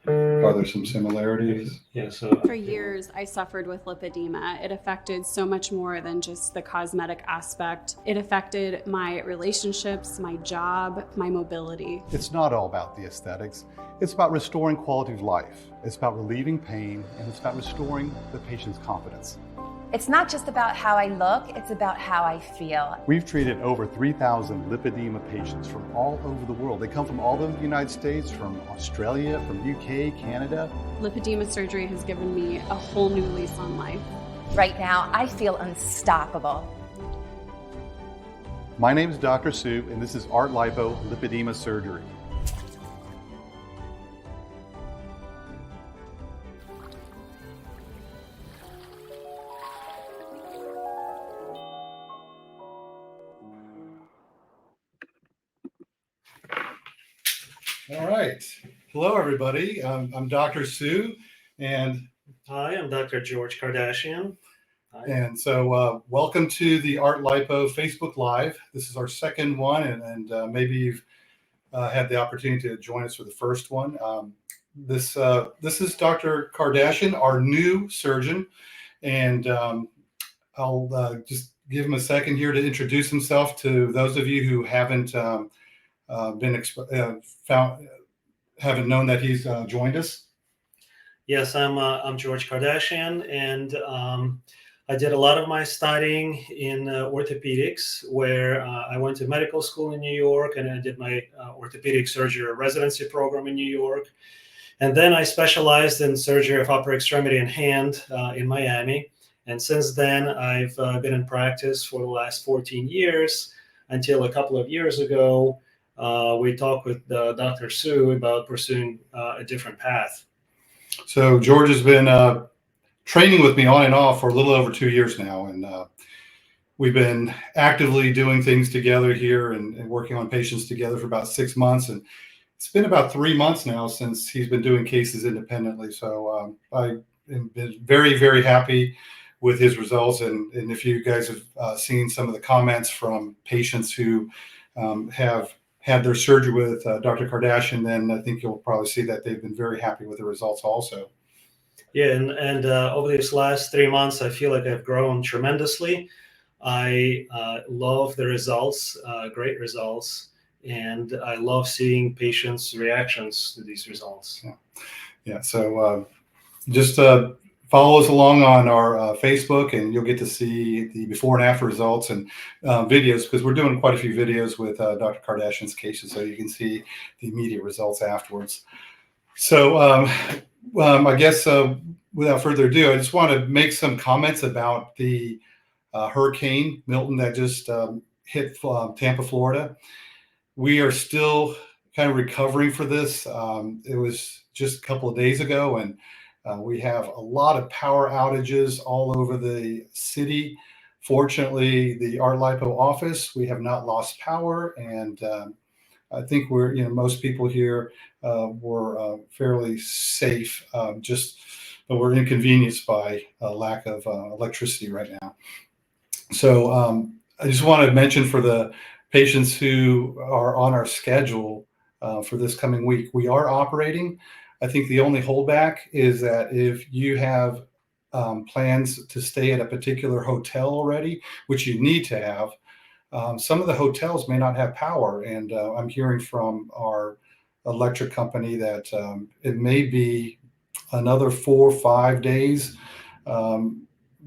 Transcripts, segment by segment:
Are there some similarities? Yeah, so For years, I suffered with lipedema. It affected so much more than just the cosmetic aspect. It affected my relationships, my job, my mobility. It's not all about the aesthetics. It's about restoring quality of life. It's about relieving pain, and it's about restoring the patient's confidence. It's not just about how I look, it's about how I feel. We've treated over 3,000 lipedema patients from all over the world. They come from all over the United States, from Australia, from UK, Canada. Lipedema surgery has given me a whole new lease on life. Right now, I feel unstoppable. My name is Dr. Sue, and this is ArtLipo Lipedema Surgery. All right. Hello, everybody. I'm Dr. Sue, and hi, I'm Dr. George Kardashian. Hi. And so welcome to the ArtLipo Facebook Live. This is our second one, and maybe you've had the opportunity to join us for the first one. This is Dr. Kardashian, our new surgeon, and I'll just give him a second here to introduce himself to those of you who haven't haven't known that he's joined us. Yes, I'm George Kardashian, and I did a lot of my studying in orthopedics, where I went to medical school in New York, and I did my orthopedic surgery residency program in New York. And then I specialized in surgery of upper extremity and hand in Miami. And since then, I've been in practice for the last 14 years until a couple of years ago. We talked with Dr. Sue about pursuing a different path. So George has been training with me on and off for a little over 2 years now, and we've been actively doing things together here and working on patients together for about 6 months. And it's been about 3 months now since he's been doing cases independently. So I've been very, very happy with his results. And if you guys have seen some of the comments from patients who have had their surgery with Dr. Kardashian, then I think you'll probably see that they've been very happy with the results also. Yeah, and over these last 3 months, I feel like I've grown tremendously. I love the results, great results, and I love seeing patients' reactions to these results. Yeah. So just follow us along on our Facebook, and you'll get to see the before and after results and videos, because we're doing quite a few videos with Dr. Kardashian's cases, so you can see the immediate results afterwards. So I guess without further ado, I just want to make some comments about the Hurricane Milton that just hit Tampa, Florida. We are still kind of recovering for this. It was just a couple of days ago, and we have a lot of power outages all over the city. Fortunately, the ArtLipo office, we have not lost power, and I think we're, most people here were fairly safe, but we're inconvenienced by a lack of electricity right now. So I just want to mention for the patients who are on our schedule for this coming week, we are operating. I think the only holdback is that if you have plans to stay at a particular hotel already, which you need to have, some of the hotels may not have power. And I'm hearing from our electric company that it may be another 4 or 5 days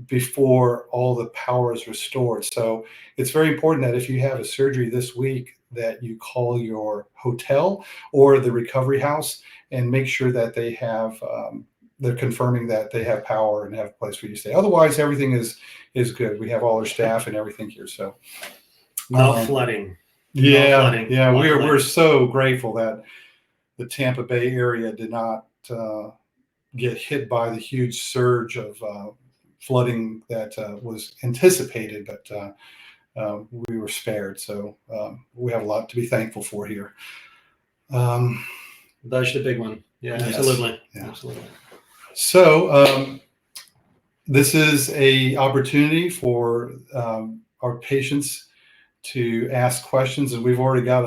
before all the power is restored. So it's very important that if you have a surgery this week, that you call your hotel or the recovery house and make sure that they have, they're confirming that they have power and have a place for you to stay. Otherwise, everything is good. We have all our staff and everything here. So no flooding. Yeah, no flooding. Yeah, we're so grateful that the Tampa Bay area did not get hit by the huge surge of flooding that was anticipated, but we were spared. So we have a lot to be thankful for here. That's the big one. Yeah, yes. Absolutely. Yeah. Absolutely. So this is a opportunity for our patients to ask questions, and we've already got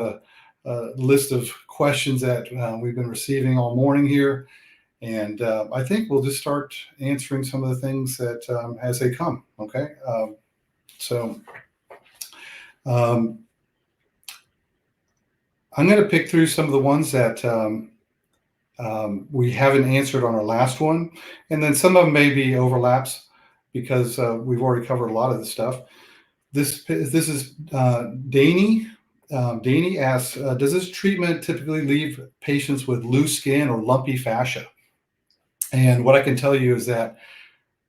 a list of questions that we've been receiving all morning here. And I think we'll just start answering some of the things that as they come. Okay. So I'm going to pick through some of the ones that we haven't answered on our last one. And then some of them may be overlaps because we've already covered a lot of this stuff. This is Danny. Danny asks, does this treatment typically leave patients with loose skin or lumpy fascia? And what I can tell you is that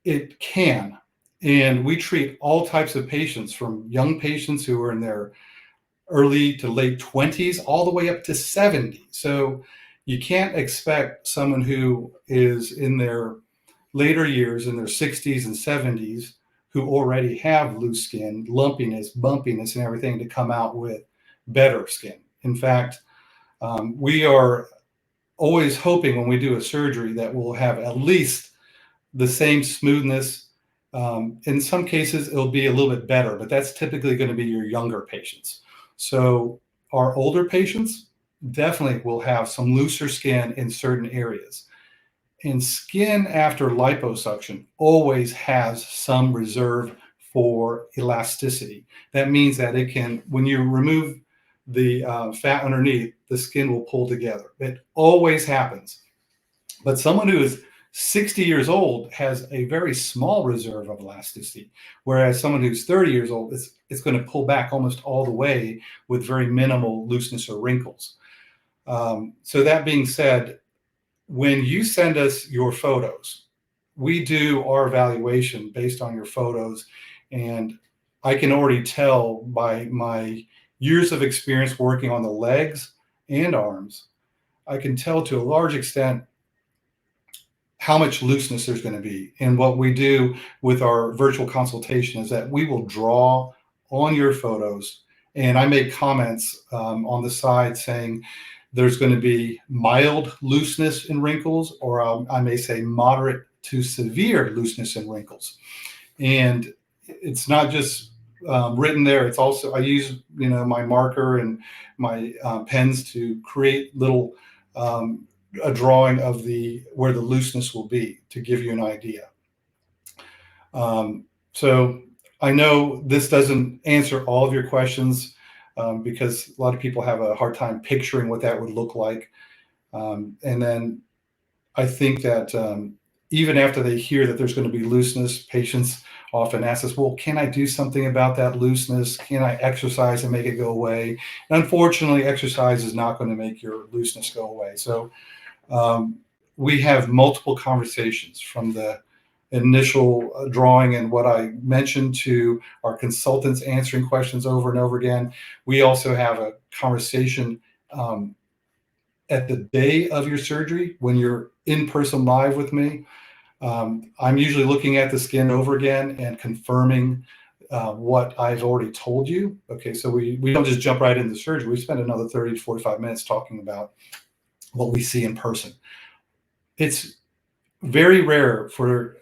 it can. And we treat all types of patients, from young patients who are in their early to late 20s, all the way up to 70. So you can't expect someone who is in their later years, in their 60s and 70s, who already have loose skin, lumpiness, bumpiness, and everything, to come out with better skin. In fact, we are always hoping when we do a surgery that we'll have at least the same smoothness. In some cases, it'll be a little bit better, but that's typically going to be your younger patients. So our older patients definitely will have some looser skin in certain areas. And skin after liposuction always has some reserve for elasticity. That means that it can, when you remove the fat underneath, the skin will pull together. It always happens. But someone who is 60 years old has a very small reserve of elasticity, whereas someone who's 30 years old, it's going to pull back almost all the way with very minimal looseness or wrinkles. So that being said, when you send us your photos, we do our evaluation based on your photos. And I can already tell by my years of experience working on the legs and arms, I can tell to a large extent how much looseness there's going to be. And what we do with our virtual consultation is that we will draw on your photos, and I make comments on the side saying there's going to be mild looseness in wrinkles, or I may say moderate to severe looseness in wrinkles. And it's not just written there. It's also, I use, my marker and my pens to create little a drawing of where the looseness will be, to give you an idea. So I know this doesn't answer all of your questions because a lot of people have a hard time picturing what that would look like. And then I think that even after they hear that there's going to be looseness, patients often ask us, well, can I do something about that looseness? Can I exercise and make it go away? And unfortunately, exercise is not going to make your looseness go away. So we have multiple conversations, from the initial drawing and what I mentioned to our consultants answering questions over and over again. We also have a conversation at the day of your surgery when you're in person live with me. I'm usually looking at the skin over again and confirming what I've already told you. Okay, so we don't just jump right into surgery. We spend another 30 to 45 minutes talking about what we see in person. It's very rare for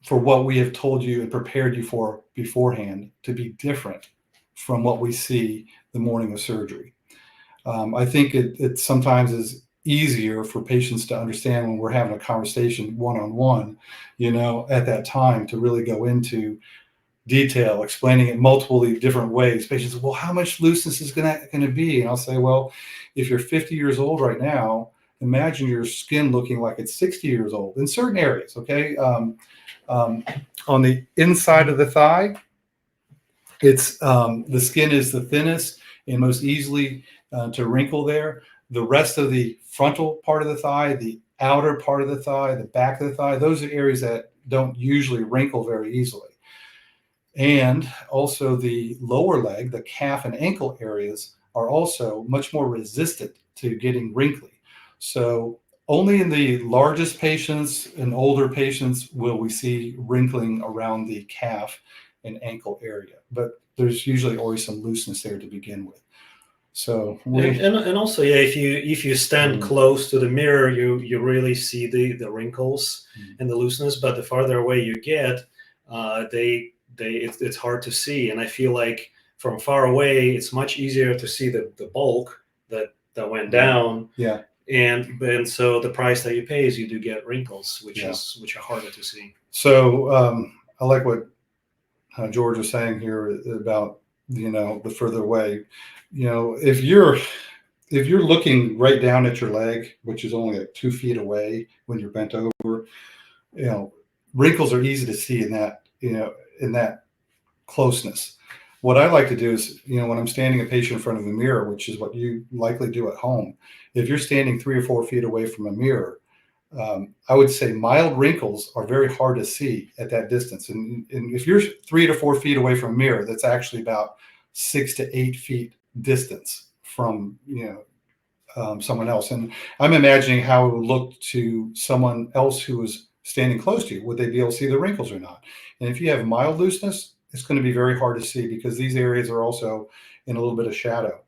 what we have told you and prepared you for beforehand to be different from what we see the morning of surgery. I think it sometimes is easier for patients to understand when we're having a conversation one-on-one, at that time, to really go into detail, explaining it multiple different ways. Patients say, well, how much looseness is going to be? And I'll say, well, if you're 50 years old right now, imagine your skin looking like it's 60 years old in certain areas. Okay. On the inside of the thigh, it's the skin is the thinnest and most easily to wrinkle there. The rest of the frontal part of the thigh, the outer part of the thigh, the back of the thigh, those are areas that don't usually wrinkle very easily. And also the lower leg, the calf and ankle areas, are also much more resistant to getting wrinkly. So only in the largest patients and older patients will we see wrinkling around the calf and ankle area. But there's usually always some looseness there to begin with. So and also, yeah, if you stand close to the mirror, you really see the wrinkles and the looseness. But the farther away you get, it's hard to see. And I feel like from far away, it's much easier to see the bulk that went down. Yeah. and so the price that you pay is you do get wrinkles, which Yeah. which are harder to see. So I like what George was saying here about, the further away. If you're looking right down at your leg, which is only like 2 feet away when you're bent over, wrinkles are easy to see in that closeness. What I like to do is, when I'm standing a patient in front of a mirror, which is what you likely do at home, if you're standing 3 or 4 feet away from a mirror, I would say mild wrinkles are very hard to see at that distance. And if you're 3 to 4 feet away from a mirror, that's actually about 6 to 8 feet distance from, someone else. And I'm imagining how it would look to someone else who was standing close to you. Would they be able to see the wrinkles or not? And if you have mild looseness, it's going to be very hard to see because these areas are also in a little bit of shadow.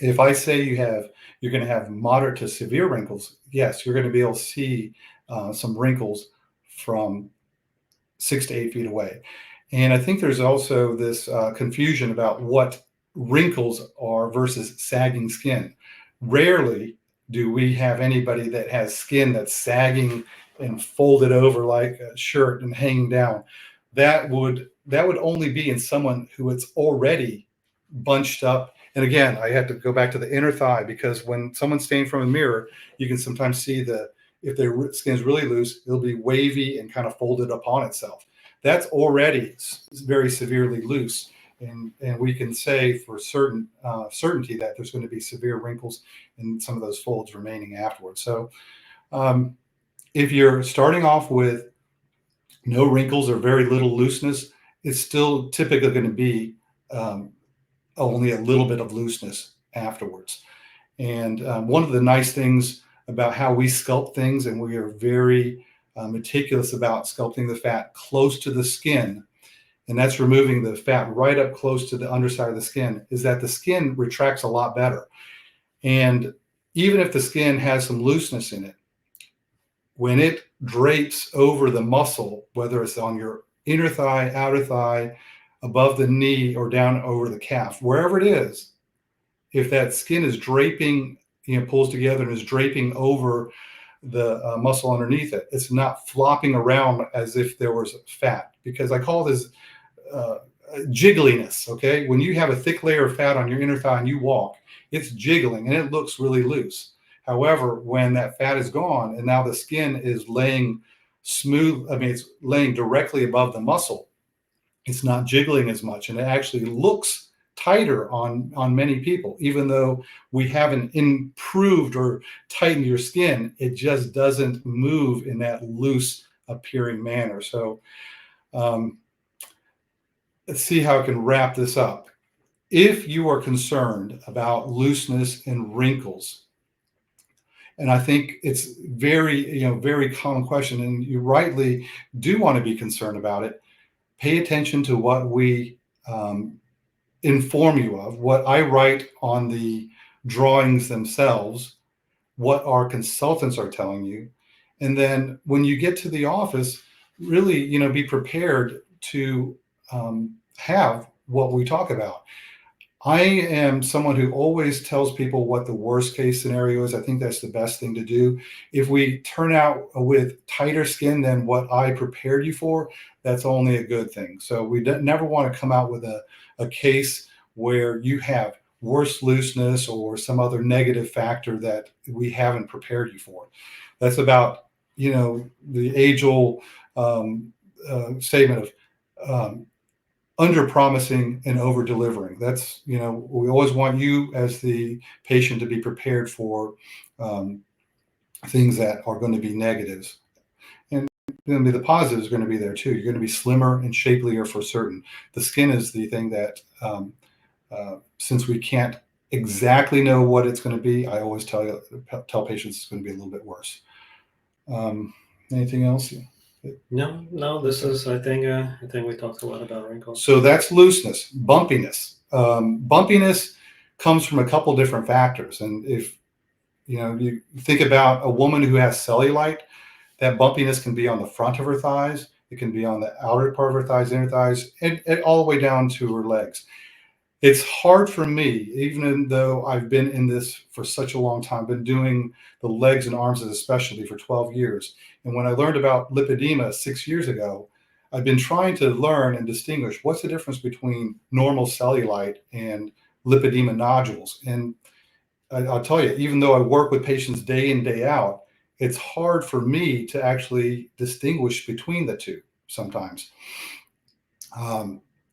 If I say you're going to have moderate to severe wrinkles, yes, you're going to be able to see some wrinkles from 6 to 8 feet away. And I think there's also this confusion about what wrinkles are versus sagging skin. Rarely do we have anybody that has skin that's sagging and folded over like a shirt and hanging down. That would only be in someone who is already bunched up. And again, I had to go back to the inner thigh, because when someone's standing from a mirror, you can sometimes see if their skin is really loose, it'll be wavy and kind of folded upon itself. That's already very severely loose. And we can say for certainty that there's going to be severe wrinkles and some of those folds remaining afterwards. So if you're starting off with no wrinkles or very little looseness, it's still typically going to be only a little bit of looseness afterwards. And one of the nice things about how we sculpt things, and we are very meticulous about sculpting the fat close to the skin, and that's removing the fat right up close to the underside of the skin, is that the skin retracts a lot better. And even if the skin has some looseness in it, when it drapes over the muscle, whether it's on your inner thigh, outer thigh, above the knee, or down over the calf, wherever it is, if that skin is draping, pulls together and is draping over the muscle underneath it, it's not flopping around as if there was fat, because I call this jiggliness. Okay, when you have a thick layer of fat on your inner thigh and you walk, it's jiggling and it looks really loose. However, when that fat is gone and now the skin is laying smooth, it's laying directly above the muscle, it's not jiggling as much, and it actually looks tighter on many people. Even though we haven't improved or tightened your skin, it just doesn't move in that loose appearing manner. So let's see how I can wrap this up. If you are concerned about looseness and wrinkles, and I think it's very common question, and you rightly do want to be concerned about it, pay attention to what we inform you of, what I write on the drawings themselves, what our consultants are telling you. And then when you get to the office, really, be prepared to have what we talk about. I am someone who always tells people what the worst case scenario is. I think that's the best thing to do. If we turn out with tighter skin than what I prepared you for, that's only a good thing. So we never want to come out with a case where you have worse looseness or some other negative factor that we haven't prepared you for. That's about, the age-old statement of under-promising and over-delivering. That's, we always want you as the patient to be prepared for things that are going to be negatives. And then the positive is going to be there too. You're going to be slimmer and shapelier for certain. The skin is the thing that, since we can't exactly know what it's going to be, I always tell patients it's going to be a little bit worse. Anything else? No. This is, I think we talked a lot about wrinkles. So that's looseness. Bumpiness. Bumpiness comes from a couple different factors. And if you think about a woman who has cellulite, that bumpiness can be on the front of her thighs. It can be on the outer part of her thighs, inner thighs, and all the way down to her legs. It's hard for me, even though I've been in this for such a long time, been doing the legs and arms as a specialty for 12 years. And when I learned about lipedema 6 years ago, I've been trying to learn and distinguish what's the difference between normal cellulite and lipedema nodules. And I'll tell you, even though I work with patients day in, day out, it's hard for me to actually distinguish between the two sometimes.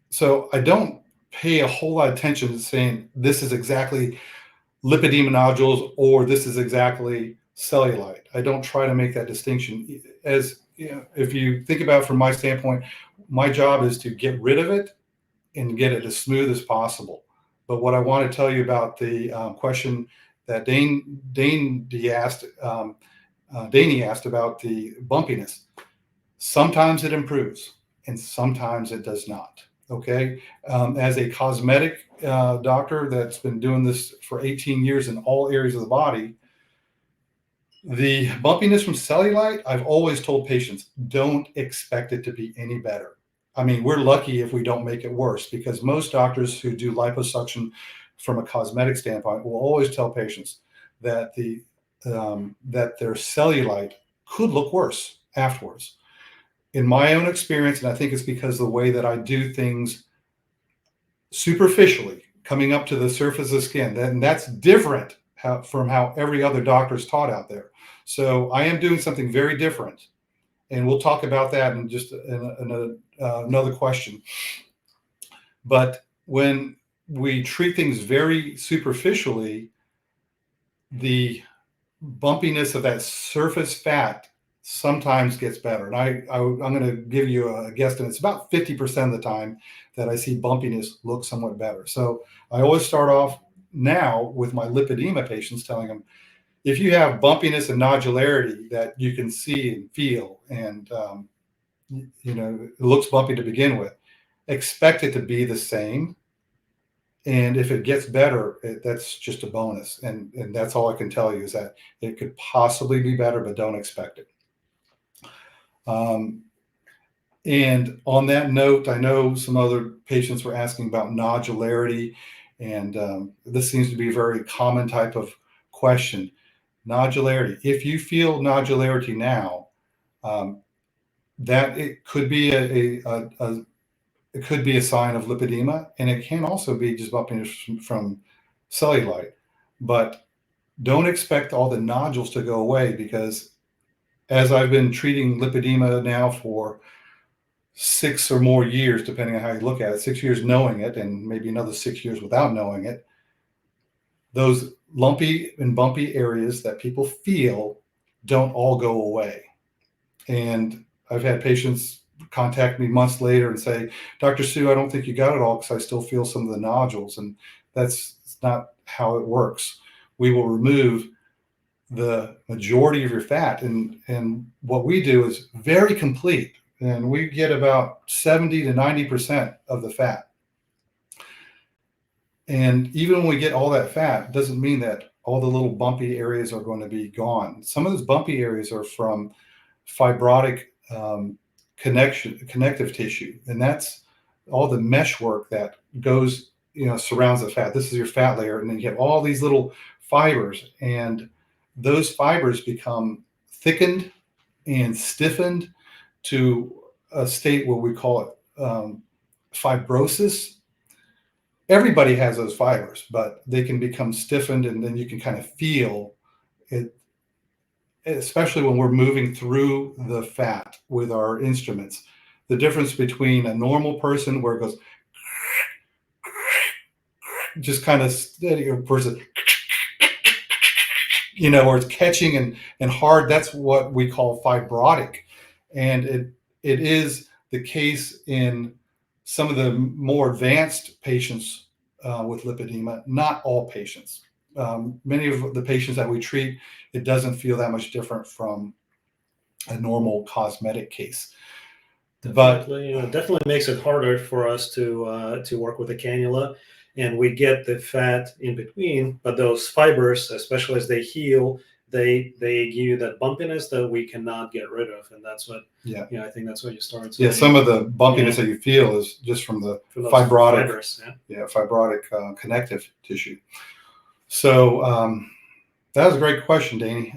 So I don't pay a whole lot of attention to saying this is exactly lipedema nodules or this is exactly cellulite. I don't try to make that distinction. As you know, if you think about it from my standpoint, my job is to get rid of it and get it as smooth as possible. But what I want to tell you about the question that Daney asked about the bumpiness. Sometimes it improves and sometimes it does not. Okay. As a cosmetic doctor that's been doing this for 18 years in all areas of the body, the bumpiness from cellulite, I've always told patients, don't expect it to be any better. I mean, we're lucky if we don't make it worse, because most doctors who do liposuction from a cosmetic standpoint will always tell patients that that their cellulite could look worse afterwards. In my own experience, and I think it's because of the way that I do things superficially, coming up to the surface of the skin, and that's different from how every other doctor is taught out there. So I am doing something very different, and we'll talk about that in just another question. But when we treat things very superficially, the bumpiness of that surface fat sometimes gets better. And I'm going to give you a guesstimate. It's about 50% of the time that I see bumpiness look somewhat better. So I always start off now with my lipedema patients telling them, if you have bumpiness and nodularity that you can see and feel, and you know, it looks bumpy to begin with, expect it to be the same. And if it gets better, that's just a bonus. And that's all I can tell you, is that it could possibly be better, but don't expect it. And on that note, I know some other patients were asking about nodularity, and this seems to be a very common type of question. Nodularity. If you feel nodularity now, that it could be it could be a sign of lipedema, and it can also be just bumpiness from cellulite. But don't expect all the nodules to go away, because as I've been treating lipedema now for 6 or more years, depending on how you look at it, 6 years knowing it, and maybe another 6 years without knowing it, those lumpy and bumpy areas that people feel don't all go away. And I've had patients contact me months later and say, Dr. Sue, I don't think you got it all, because I still feel some of the nodules. And that's not how it works. We will remove the majority of your fat. And what we do is very complete. And we get about 70 to 90% of the fat. And even when we get all that fat, doesn't mean that all the little bumpy areas are going to be gone. Some of those bumpy areas are from fibrotic connective tissue. And that's all the mesh work that goes, surrounds the fat. This is your fat layer. And then you have all these little fibers, and those fibers become thickened and stiffened to a state where we call it fibrosis. Everybody has those fibers, but they can become stiffened, and then you can kind of feel it, especially when we're moving through the fat with our instruments. The difference between a normal person, where it goes just kind of steady, versus where it's catching and hard, that's what we call fibrotic. And it is the case in some of the more advanced patients with lipedema, not all patients. Many of the patients that we treat, it doesn't feel that much different from a normal cosmetic case. Definitely, but definitely makes it harder for us to work with a cannula, and we get the fat in between. But those fibers, especially as they heal, they give you that bumpiness that we cannot get rid of, and that's what I think that's what you started saying. Yeah, some of the bumpiness that you feel is just from the fibrotic fibers, fibrotic connective tissue. So that was a great question, Danny.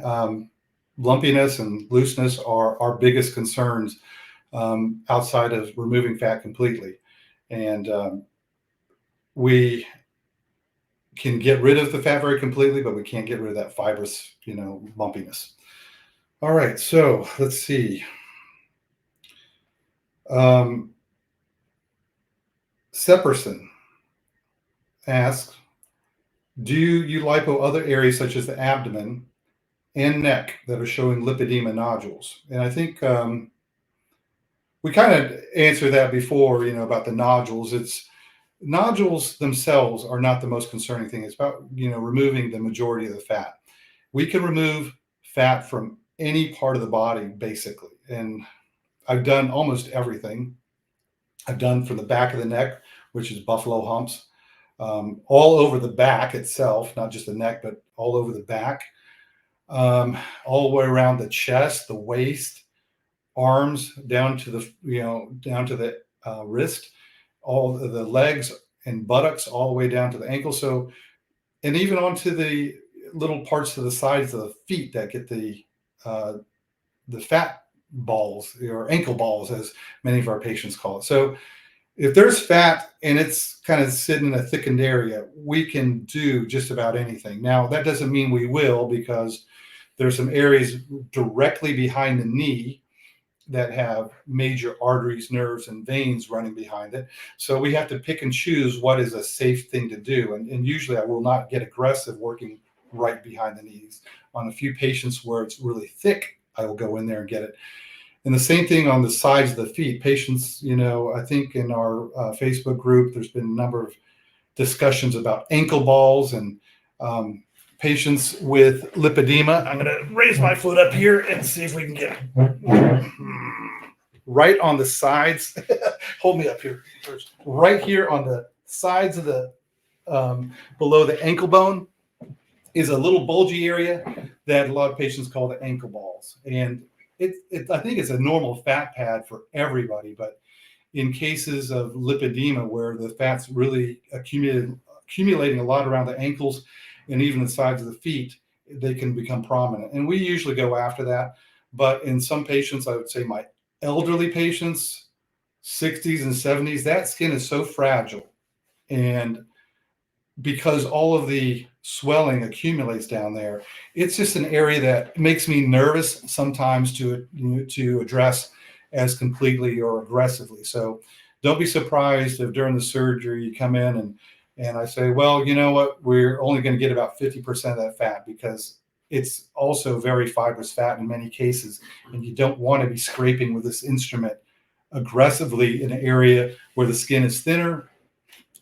Lumpiness and looseness are our biggest concerns outside of removing fat completely, and we can get rid of the fat very completely, but we can't get rid of that fibrous, lumpiness. All right, so let's see. Sepperson asks, do you lipo other areas such as the abdomen and neck that are showing lipedema nodules? And I think we kind of answered that before, about the nodules. Nodules themselves are not the most concerning thing. It's about, removing the majority of the fat. We can remove fat from any part of the body, basically. And I've done almost everything. I've done from the back of the neck, which is buffalo humps, all over the back itself, not just the neck, but all over the back, all the way around the chest, the waist, arms, down to the wrist, all the legs and buttocks, all the way down to the ankle. So, and even onto the little parts to the sides of the feet that get the fat balls, or ankle balls, as many of our patients call it. So if there's fat and it's kind of sitting in a thickened area, we can do just about anything. Now, that doesn't mean we will, because there's some areas directly behind the knee that have major arteries, nerves, and veins running behind it. So we have to pick and choose what is a safe thing to do. And usually I will not get aggressive working right behind the knees. On a few patients where it's really thick, I will go in there and get it. And the same thing on the sides of the feet. Patients, I think in our Facebook group, there's been a number of discussions about ankle balls and patients with lipedema. I'm going to raise my foot up here and see if we can get right on the sides. Hold me up here first. Right here on the sides of the below the ankle bone is a little bulgy area that a lot of patients call the ankle balls. And I think it's a normal fat pad for everybody, but in cases of lipedema where the fat's really accumulating a lot around the ankles and even the sides of the feet, they can become prominent. And we usually go after that. But in some patients, I would say my elderly patients, 60s and 70s, that skin is so fragile. And because all of the swelling accumulates down there, it's just an area that makes me nervous sometimes to address as completely or aggressively. So don't be surprised if during the surgery you come in and I say, well, you know what, we're only going to get about 50% of that fat, because it's also very fibrous fat in many cases, and you don't want to be scraping with this instrument aggressively in an area where the skin is thinner.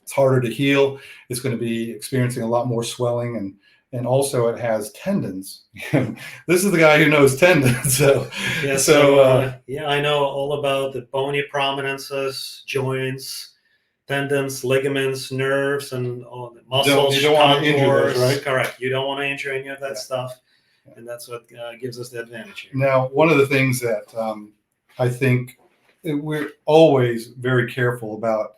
It's harder to heal. It's going to be experiencing a lot more swelling, and also it has tendons. This is the guy who knows tendons. So I know all about the bony prominences, joints, tendons, ligaments, nerves, and all the muscles. You don't want to injure those, right? Correct. You don't want to injure any of that stuff, and that's what gives us the advantage here. Now, one of the things that I think we're always very careful about,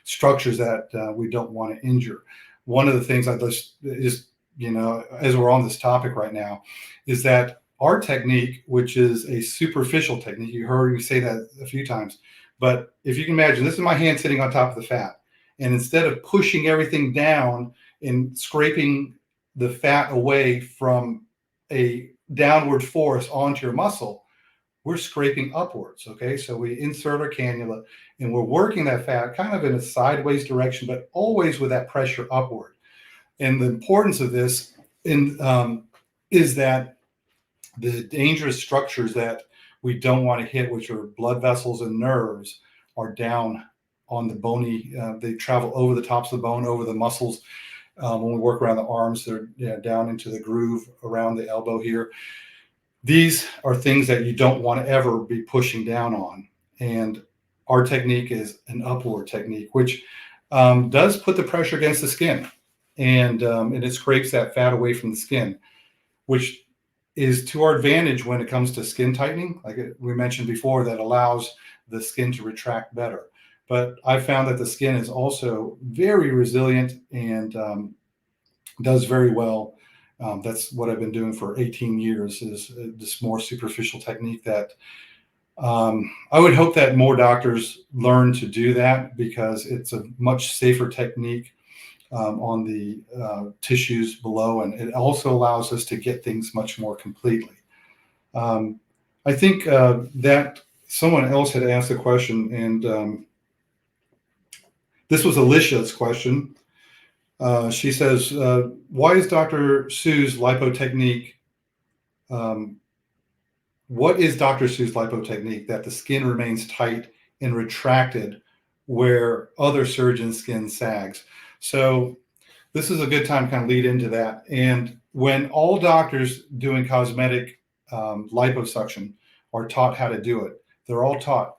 structures that we don't want to injure. One of the things I just as we're on this topic right now, is that our technique, which is a superficial technique, you heard me say that a few times, but if you can imagine, this is my hand sitting on top of the fat, and instead of pushing everything down and scraping the fat away from a downward force onto your muscle, we're scraping upwards. Okay, so we insert our cannula and we're working that fat kind of in a sideways direction, but always with that pressure upward. And the importance of this is that the dangerous structures that we don't want to hit, which are blood vessels and nerves, are down on the bony. They travel over the tops of the bone, over the muscles. When we work around the arms, they're down into the groove around the elbow here. These are things that you don't want to ever be pushing down on. And our technique is an upward technique, which does put the pressure against the skin, and it scrapes that fat away from the skin, which is to our advantage when it comes to skin tightening, like we mentioned before, that allows the skin to retract better. But I found that the skin is also very resilient and does very well. That's what I've been doing for 18 years, is this more superficial technique that I would hope that more doctors learn to do that, because it's a much safer technique on the tissues below, and it also allows us to get things much more completely. I think that someone else had asked a question, and this was Alicia's question. She says, why is Dr. Sue's lipo technique, what is Dr. Sue's lipo technique that the skin remains tight and retracted where other surgeons' skin sags? So this is a good time to kind of lead into that. And when all doctors doing cosmetic liposuction are taught how to do it, they're all taught,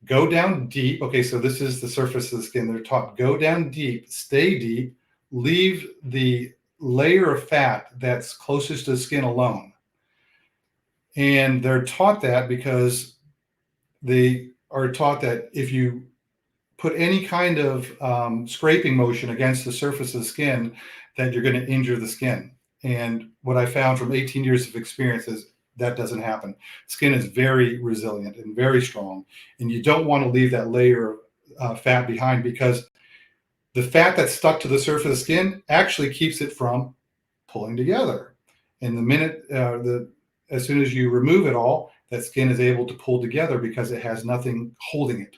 go down deep. Okay, so this is the surface of the skin. They're taught, go down deep, stay deep, leave the layer of fat that's closest to the skin alone. And they're taught that because they are taught that if you put any kind of scraping motion against the surface of the skin, that you're going to injure the skin. And what I found from 18 years of experience is that doesn't happen. Skin is very resilient and very strong. And you don't want to leave that layer of fat behind, because the fat that's stuck to the surface of the skin actually keeps it from pulling together. And the minute, as soon as you remove it all, that skin is able to pull together because it has nothing holding it.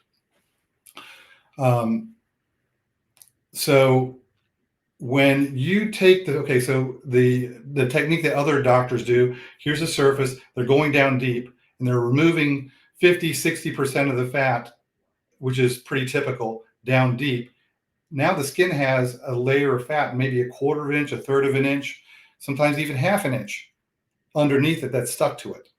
So when you take so the technique that other doctors do, here's a surface, they're going down deep and they're removing 50-60% of the fat, which is pretty typical, down deep. Now the skin has a layer of fat, maybe a quarter of an inch, a third of an inch, sometimes even half an inch underneath it that's stuck to it.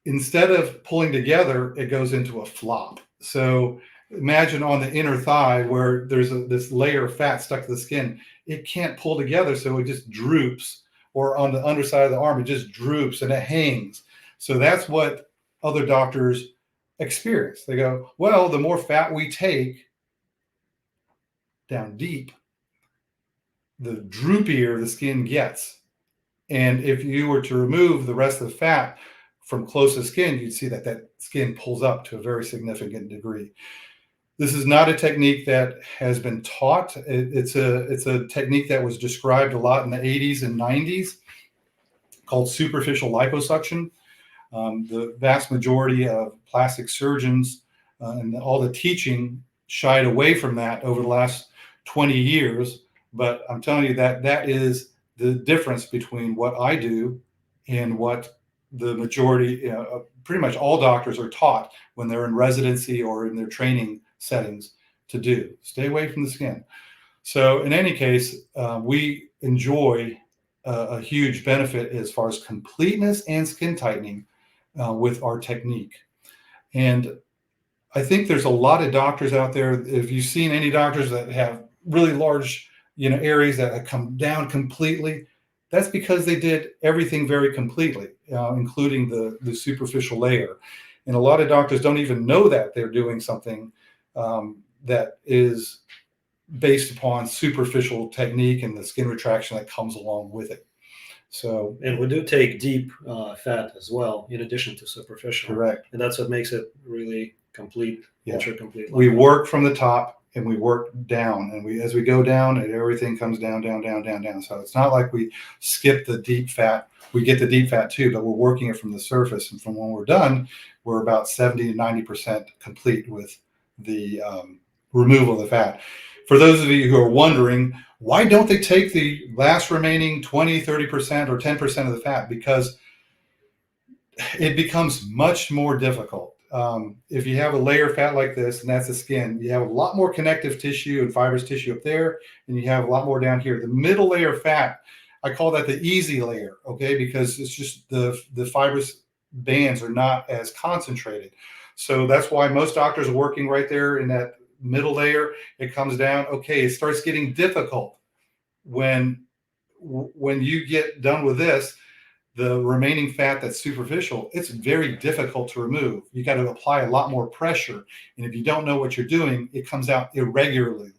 Instead of pulling together, it goes into a flop. So imagine on the inner thigh where there's this layer of fat stuck to the skin, it can't pull together, so it just droops. Or on the underside of the arm, it just droops and it hangs. So that's what other doctors experience. They go, well, the more fat we take down deep, the droopier the skin gets. And if you were to remove the rest of the fat from close to skin, you'd see that that skin pulls up to a very significant degree. This is not a technique that has been taught. It's a technique that was described a lot in the 80s and 90s called superficial liposuction. The vast majority of plastic surgeons and all the teaching shied away from that over the last 20 years. But I'm telling you that that is the difference between what I do and what the majority, pretty much all doctors are taught when they're in residency or in their training settings to do. Stay away from the skin. So in any case, we enjoy a huge benefit as far as completeness and skin tightening with our technique. And I think there's a lot of doctors out there. If you've seen any doctors that have really large, areas that have come down completely, that's because they did everything very completely, including the superficial layer. And a lot of doctors don't even know that they're doing something that is based upon superficial technique and the skin retraction that comes along with it. So, and we do take deep fat as well, in addition to superficial. Correct. And that's what makes it really complete, ultra complete. We work from the top and we work down, and as we go down, and everything comes down, down, down, down, down. So it's not like we skip the deep fat. We get the deep fat too, but we're working it from the surface. And from when we're done, we're about 70 to 90% complete with the removal of the fat. For those of you who are wondering, why don't they take the last remaining 20, 30% or 10% of the fat? Because it becomes much more difficult. If you have a layer of fat like this, and that's the skin, you have a lot more connective tissue and fibrous tissue up there, and you have a lot more down here. The middle layer of fat, I call that the easy layer, okay? Because it's just the fibrous bands are not as concentrated. So that's why most doctors are working right there in that middle layer. It comes down. Okay, it starts getting difficult when you get done with this. the remaining fat that's superficial, it's very difficult to remove. You got to apply a lot more pressure. And if you don't know what you're doing, it comes out irregularly,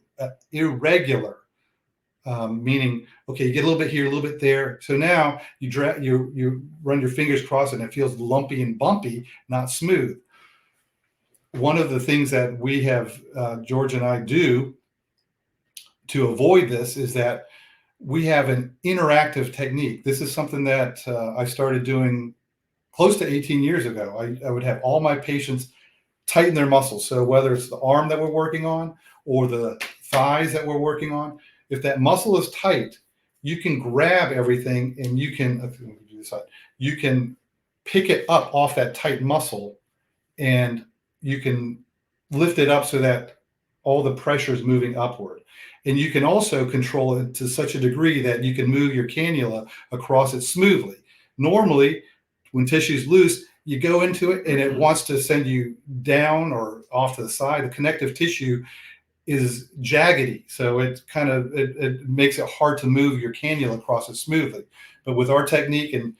meaning, okay, you get a little bit here, a little bit there. So now you run your fingers across it and it feels lumpy and bumpy, not smooth. One of the things that we have, George and I do to avoid this is that we have an interactive technique. This is something that I started doing close to 18 years ago. I would have all my patients tighten their muscles. So whether it's the arm that we're working on or the thighs that we're working on, if that muscle is tight, you can grab everything and you can pick it up off that tight muscle and you can lift it up so that all the pressure is moving upward. And you can also control it to such a degree that you can move your cannula across it smoothly. Normally, when tissue is loose, you go into it and it wants to send you down or off to the side. The connective tissue is jaggedy, so it makes it hard to move your cannula across it smoothly. But with our technique and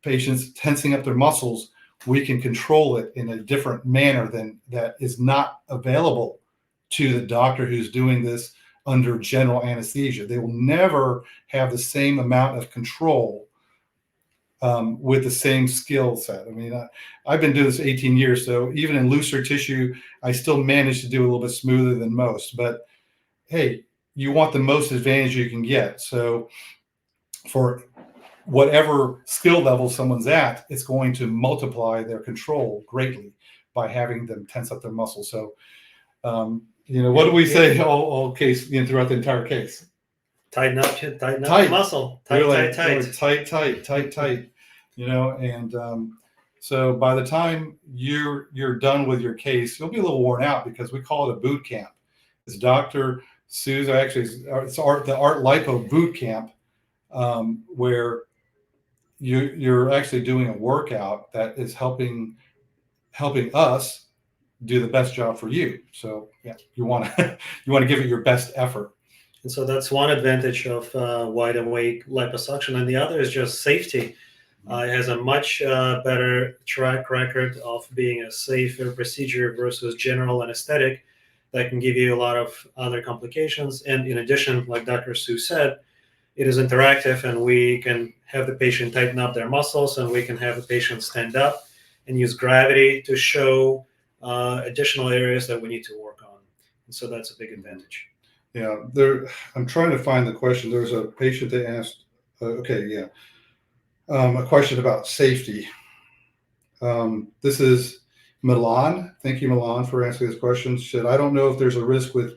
patients tensing up their muscles, we can control it in a different manner than that is not available to the doctor who's doing this under general anesthesia. They will never have the same amount of control with the same skill set. I mean, I've been doing this 18 years, so even in looser tissue, I still manage to do a little bit smoother than most. But hey, you want the most advantage you can get. So for whatever skill level someone's at, it's going to multiply their control greatly by having them tense up their muscles. So, what do we say all case throughout the entire case? Tighten up the muscle. Tight. Tight. And so by the time you're done with your case, you'll be a little worn out because we call it a boot camp. It's Dr. Sue's, actually, it's the ArtLipo boot camp, where you're actually doing a workout that is helping us do the best job for you. So yeah, you want to give it your best effort. And so that's one advantage of wide awake liposuction, and the other is just safety. It has a much better track record of being a safer procedure versus general anesthetic that can give you a lot of other complications. And in addition, like Dr. Sue said, it is interactive, and we can have the patient tighten up their muscles, and we can have the patient stand up and use gravity to show additional areas that we need to work on. And so that's a big advantage. Yeah, I'm trying to find the question. There's a patient that asked, a question about safety. This is Milan. Thank you, Milan, for asking this question. She said, I don't know if there's a risk with,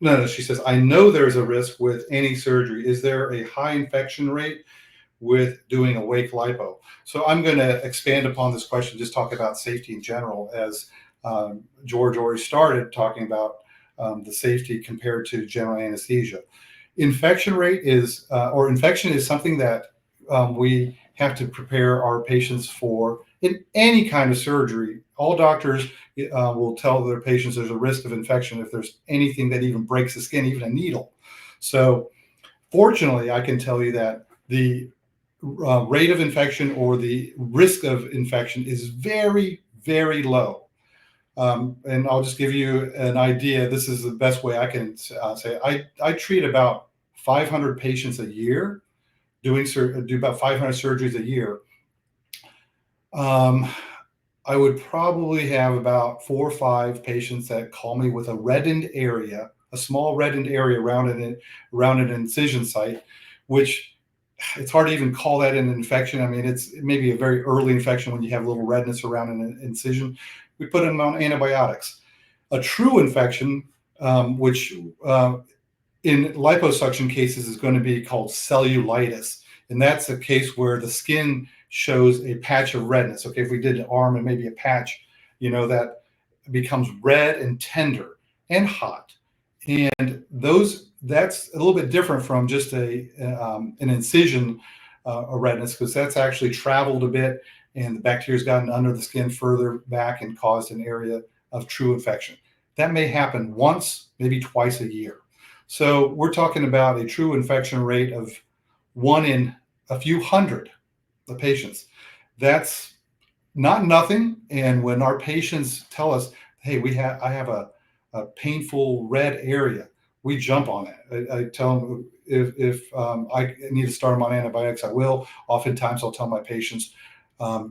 no, she says, I know there's a risk with any surgery. Is there a high infection rate with doing awake lipo? So I'm going to expand upon this question, just talk about safety in general, as George already started talking about the safety compared to general anesthesia. Infection is something that we have to prepare our patients for in any kind of surgery. All doctors will tell their patients there's a risk of infection if there's anything that even breaks the skin, even a needle. So fortunately, I can tell you that the rate of infection or the risk of infection is very, very low. And I'll just give you an idea. This is the best way I can say it. I treat about 500 patients a year, do about 500 surgeries a year. I would probably have about 4 or 5 patients that call me with a reddened area, a small reddened area around an incision site, which it's hard to even call that an infection. I mean, it's maybe a very early infection when you have a little redness around an incision. We put them on antibiotics. A true infection, which in liposuction cases is going to be called cellulitis. And that's a case where the skin shows a patch of redness. Okay, if we did an arm and maybe a patch, that becomes red and tender and hot. And that's a little bit different from just an incision, a redness, because that's actually traveled a bit and the bacteria's gotten under the skin further back and caused an area of true infection. That may happen once, maybe twice a year. So we're talking about a true infection rate of 1 in a few hundred. the patients. That's not nothing. And when our patients tell us, hey, I have a painful red area, we jump on it. I tell them if I need to start them on antibiotics, I will. Oftentimes I'll tell my patients,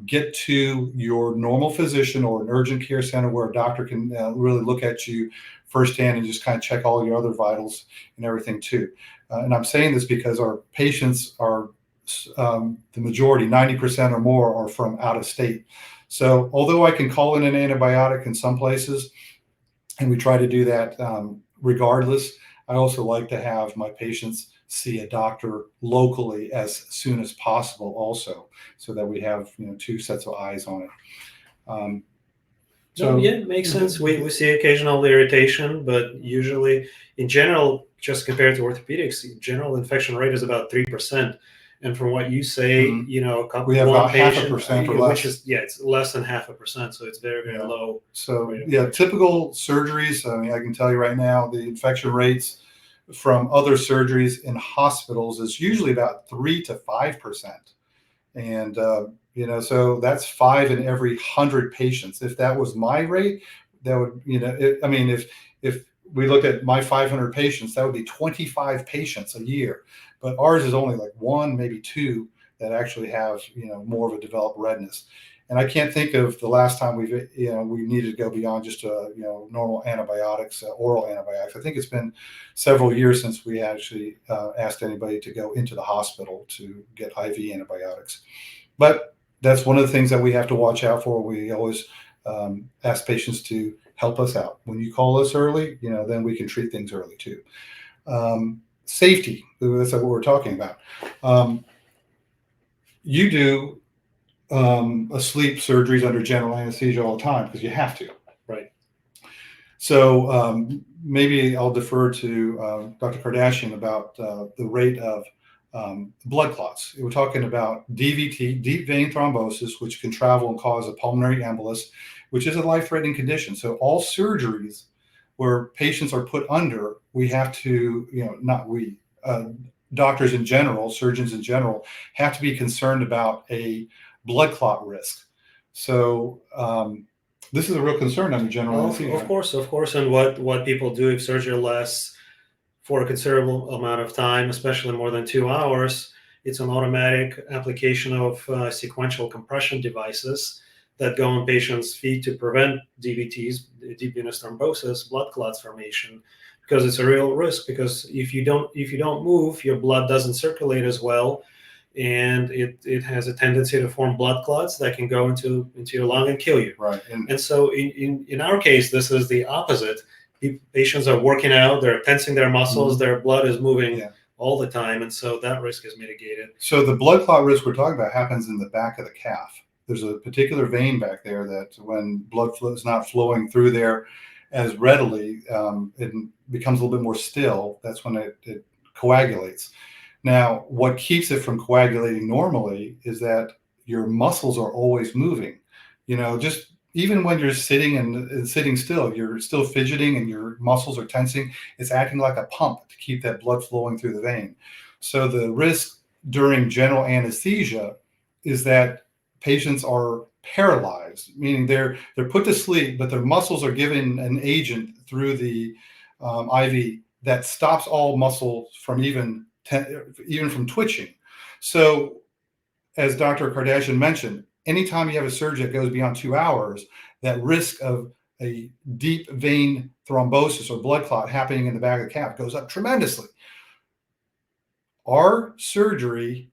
get to your normal physician or an urgent care center where a doctor can really look at you firsthand and just kind of check all your other vitals and everything too. And I'm saying this because our patients are, the majority, 90% or more, are from out of state. So although I can call in an antibiotic in some places, and we try to do that regardless, I also like to have my patients see a doctor locally as soon as possible also, so that we have, two sets of eyes on it. So yeah, it makes sense. We see occasional irritation, but usually in general, just compared to orthopedics, general infection rate is about 3%. And from what you say, a couple, we have about patient, 0.5% or less. Which is, it's less than 0.5%. So it's very, very low. So typical surgeries, I mean, I can tell you right now, the infection rates from other surgeries in hospitals is usually about 3 to 5%. And, so that's 5 in every 100 patients. If that was my rate, that would, if we looked at my 500 patients, that would be 25 patients a year. But ours is only like 1, maybe 2 that actually have, more of a developed redness. And I can't think of the last time we needed to go beyond just, normal antibiotics, oral antibiotics. I think it's been several years since we actually asked anybody to go into the hospital to get IV antibiotics. But that's one of the things that we have to watch out for. We always ask patients to help us out. When you call us early, then we can treat things early too. Safety, that's what we're talking about. You do sleep surgeries under general anesthesia all the time because you have to. Right. So maybe I'll defer to Dr. Kardashian about the rate of blood clots. We're talking about DVT, deep vein thrombosis, which can travel and cause a pulmonary embolus, which is a life-threatening condition. So all surgeries where patients are put under, we have to, doctors in general, surgeons in general, have to be concerned about a blood clot risk. So this is a real concern under general anesthesia. Of course. And what people do if surgery lasts for a considerable amount of time, especially more than 2 hours, it's an automatic application of sequential compression devices that go on patients' feet to prevent DVTs, deep venous thrombosis, blood clots formation, because it's a real risk. Because if you don't move, your blood doesn't circulate as well, and it has a tendency to form blood clots that can go into your lung and kill you. Right. And so in our case, this is the opposite. Patients are working out, they're tensing their muscles, their blood is moving all the time, and so that risk is mitigated. So the blood clot risk we're talking about happens in the back of the calf. There's a particular vein back there that when blood flow is not flowing through there as readily, it becomes a little bit more still. That's when it coagulates. Now, what keeps it from coagulating normally is that your muscles are always moving. Just even when you're sitting and sitting still, you're still fidgeting and your muscles are tensing. It's acting like a pump to keep that blood flowing through the vein. So the risk during general anesthesia is that patients are paralyzed, meaning they're put to sleep, but their muscles are given an agent through the IV that stops all muscles from even from twitching. So as Dr. Kardashian mentioned, anytime you have a surgery that goes beyond 2 hours, that risk of a deep vein thrombosis or blood clot happening in the back of the calf goes up tremendously. Our surgery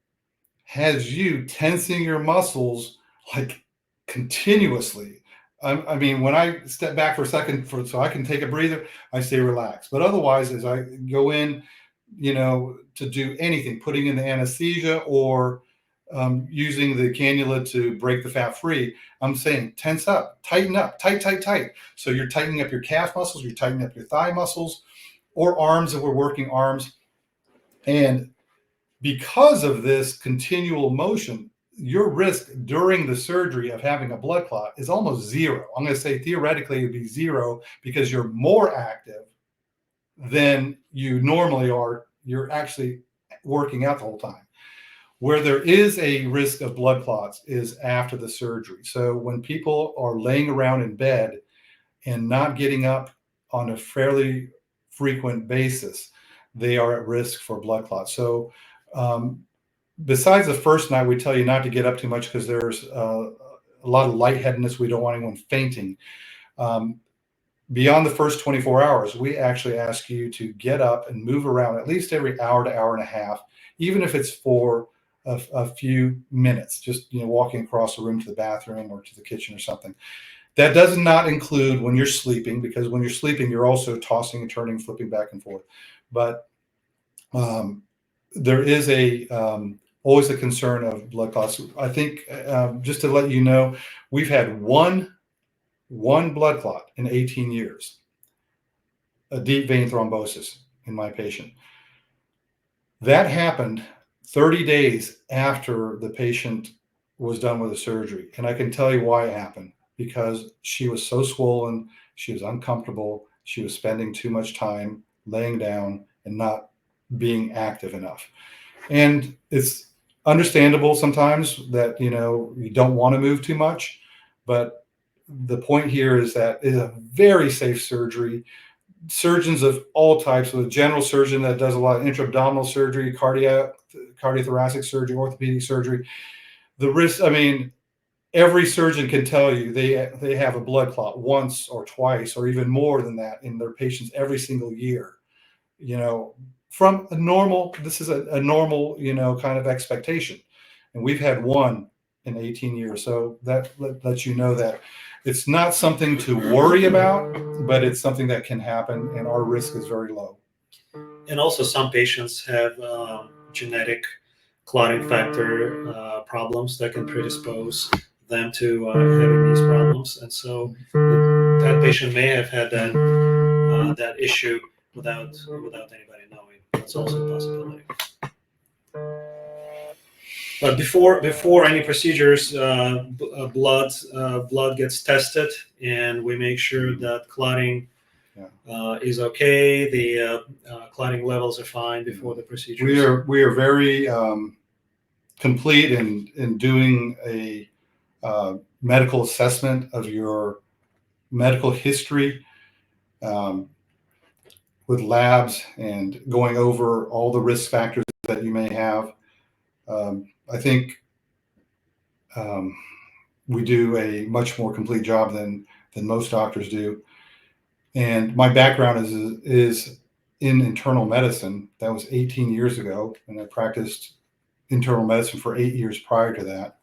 has you tensing your muscles like continuously. I mean, when I step back for a second so I can take a breather, I stay relaxed. But otherwise, as I go in, to do anything, putting in the anesthesia or using the cannula to break the fat free, I'm saying tense up, tighten up, tight. So you're tightening up your calf muscles, you're tightening up your thigh muscles, or arms if we're working arms. And because of this continual motion, your risk during the surgery of having a blood clot is almost zero. I'm going to say theoretically it would be zero because you're more active than you normally are. You're actually working out the whole time. Where there is a risk of blood clots is after the surgery. So when people are laying around in bed and not getting up on a fairly frequent basis, they are at risk for blood clots. So besides the first night, we tell you not to get up too much because there's a lot of lightheadedness. We don't want anyone fainting. Beyond the first 24 hours, we actually ask you to get up and move around at least every hour to hour and a half, even if it's for a few minutes, just walking across the room to the bathroom or to the kitchen or something. That does not include when you're sleeping, because when you're sleeping, you're also tossing and turning, flipping back and forth. But there is always a concern of blood clots. I think just to let you know, we've had one blood clot in 18 years, a deep vein thrombosis in my patient. That happened 30 days after the patient was done with the surgery. And I can tell you why it happened, because she was so swollen, she was uncomfortable, she was spending too much time laying down and not being active enough. And it's understandable sometimes that, you don't want to move too much, but the point here is that it's a very safe surgery. Surgeons of all types, with a general surgeon that does a lot of intra-abdominal surgery, cardiothoracic surgery, orthopedic surgery. The risk, every surgeon can tell you they have a blood clot once or twice or even more than that in their patients every single year. From a normal, this is a normal, kind of expectation. And we've had one in 18 years. So that lets you know that it's not something to worry about, but it's something that can happen, and our risk is very low. And also some patients have genetic clotting factor problems that can predispose them to having these problems. And so that patient may have had that issue without anybody knowing. That's also a possibility. But before any procedures, blood gets tested, and we make sure that clotting is okay. The clotting levels are fine before the procedures. We are very complete in doing a medical assessment of your medical history with labs and going over all the risk factors that you may have. I think we do a much more complete job than most doctors do. And my background is in internal medicine. That was 18 years ago, and I practiced internal medicine for 8 years prior to that.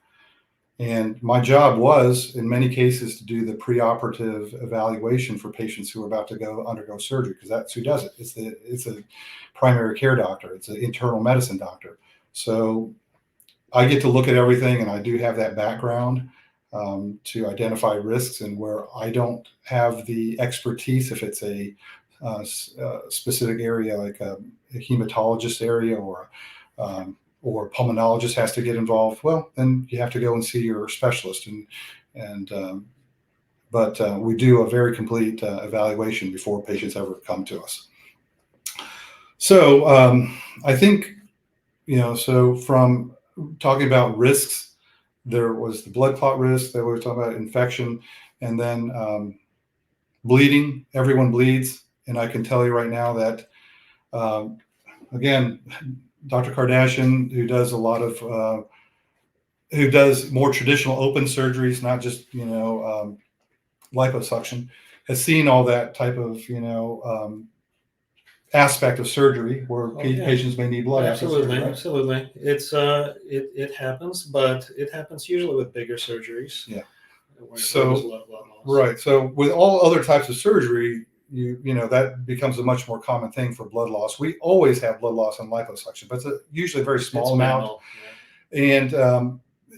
And my job was, in many cases, to do the preoperative evaluation for patients who are about to undergo surgery, because that's who does it. It's a primary care doctor. It's an internal medicine doctor. So I get to look at everything, and I do have that background to identify risks, and where I don't have the expertise, if it's a specific area like a hematologist area or a pulmonologist has to get involved, well, then you have to go and see your specialist. But we do a very complete evaluation before patients ever come to us. So I think, so from talking about risks, there was the blood clot risk, that we were talking about infection, and then bleeding. Everyone bleeds. And I can tell you right now that, again, Dr. Kardashian, who does a lot of, who does more traditional open surgeries, not just, liposuction, has seen all that type of, aspect of surgery where patients may need blood. Absolutely, right? Absolutely. It happens, but it happens usually with bigger surgeries. Yeah. So right. So with all other types of surgery, that becomes a much more common thing for blood loss. We always have blood loss on liposuction, but it's usually a very small amount. And